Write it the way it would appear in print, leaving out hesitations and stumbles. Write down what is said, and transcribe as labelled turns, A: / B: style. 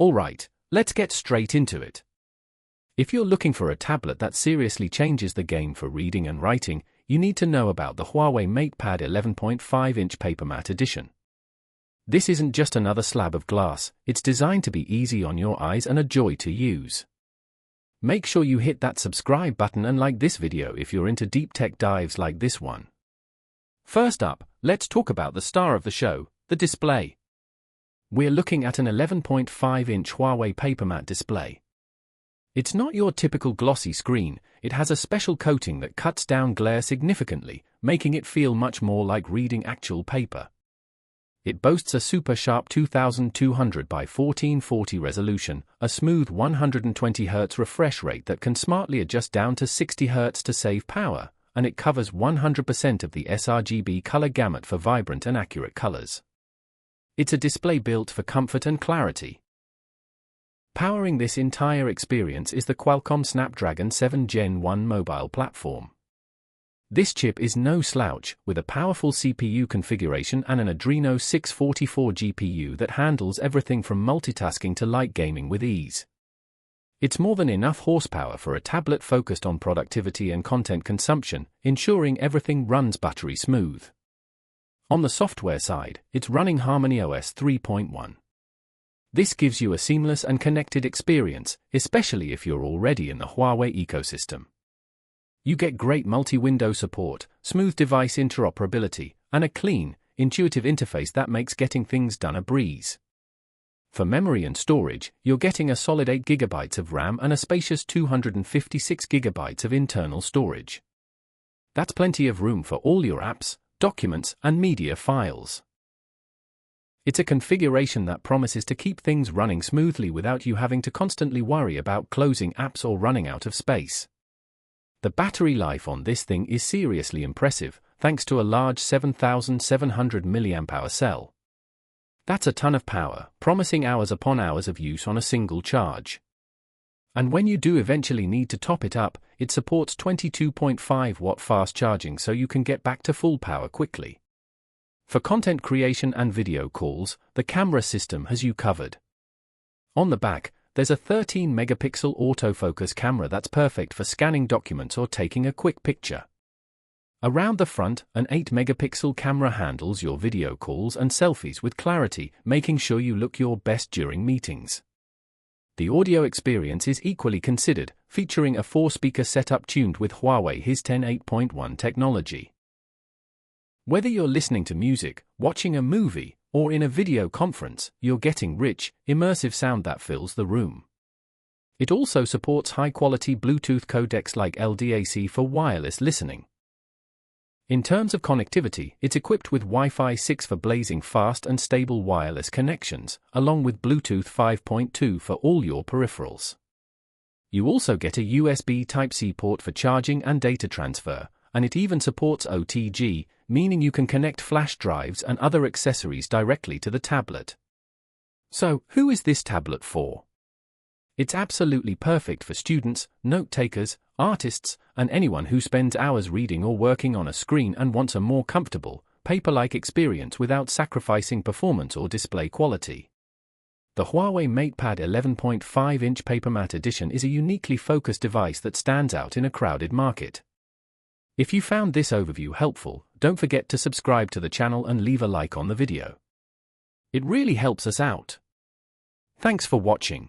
A: Alright, let's get straight into it. If you're looking for a tablet that seriously changes the game for reading and writing, you need to know about the Huawei MatePad 11.5-inch PaperMatte edition. This isn't just another slab of glass, it's designed to be easy on your eyes and a joy to use. Make sure you hit that subscribe button and like this video if you're into deep tech dives like this one. First up, let's talk about the star of the show, the display. We're looking at an 11.5-inch Huawei PaperMatte display. It's not your typical glossy screen, it has a special coating that cuts down glare significantly, making it feel much more like reading actual paper. It boasts a super sharp 2200 by 1440 resolution, a smooth 120 Hz refresh rate that can smartly adjust down to 60 Hz to save power, and it covers 100% of the sRGB color gamut for vibrant and accurate colors. It's a display built for comfort and clarity. Powering this entire experience is the Qualcomm Snapdragon 7 Gen 1 mobile platform. This chip is no slouch, with a powerful CPU configuration and an Adreno 644 GPU that handles everything from multitasking to light gaming with ease. It's more than enough horsepower for a tablet focused on productivity and content consumption, ensuring everything runs buttery smooth. On the software side, it's running HarmonyOS 3.1. This gives you a seamless and connected experience, especially if you're already in the Huawei ecosystem. You get great multi-window support, smooth device interoperability, and a clean, intuitive interface that makes getting things done a breeze. For memory and storage, you're getting a solid 8 GB of RAM and a spacious 256 GB of internal storage. That's plenty of room for all your apps, documents, and media files. It's a configuration that promises to keep things running smoothly without you having to constantly worry about closing apps or running out of space. The battery life on this thing is seriously impressive, thanks to a large 7700 mAh cell. That's a ton of power, promising hours upon hours of use on a single charge. And when you do eventually need to top it up, it supports 22.5-watt fast charging so you can get back to full power quickly. For content creation and video calls, the camera system has you covered. On the back, there's a 13-megapixel autofocus camera that's perfect for scanning documents or taking a quick picture. Around the front, an 8-megapixel camera handles your video calls and selfies with clarity, making sure you look your best during meetings. The audio experience is equally considered, featuring a 4-speaker setup tuned with Huawei HIS 10.8.1 technology. Whether you're listening to music, watching a movie, or in a video conference, you're getting rich, immersive sound that fills the room. It also supports high-quality Bluetooth codecs like LDAC for wireless listening. In terms of connectivity, it's equipped with Wi-Fi 6 for blazing fast and stable wireless connections, along with Bluetooth 5.2 for all your peripherals. You also get a USB Type-C port for charging and data transfer, and it even supports OTG, meaning you can connect flash drives and other accessories directly to the tablet. So, who is this tablet for? It's absolutely perfect for students, note-takers, artists, and anyone who spends hours reading or working on a screen and wants a more comfortable, paper-like experience without sacrificing performance or display quality. The Huawei MatePad 11.5-inch PaperMatte edition is a uniquely focused device that stands out in a crowded market. If you found this overview helpful, don't forget to subscribe to the channel and leave a like on the video. It really helps us out. Thanks for watching.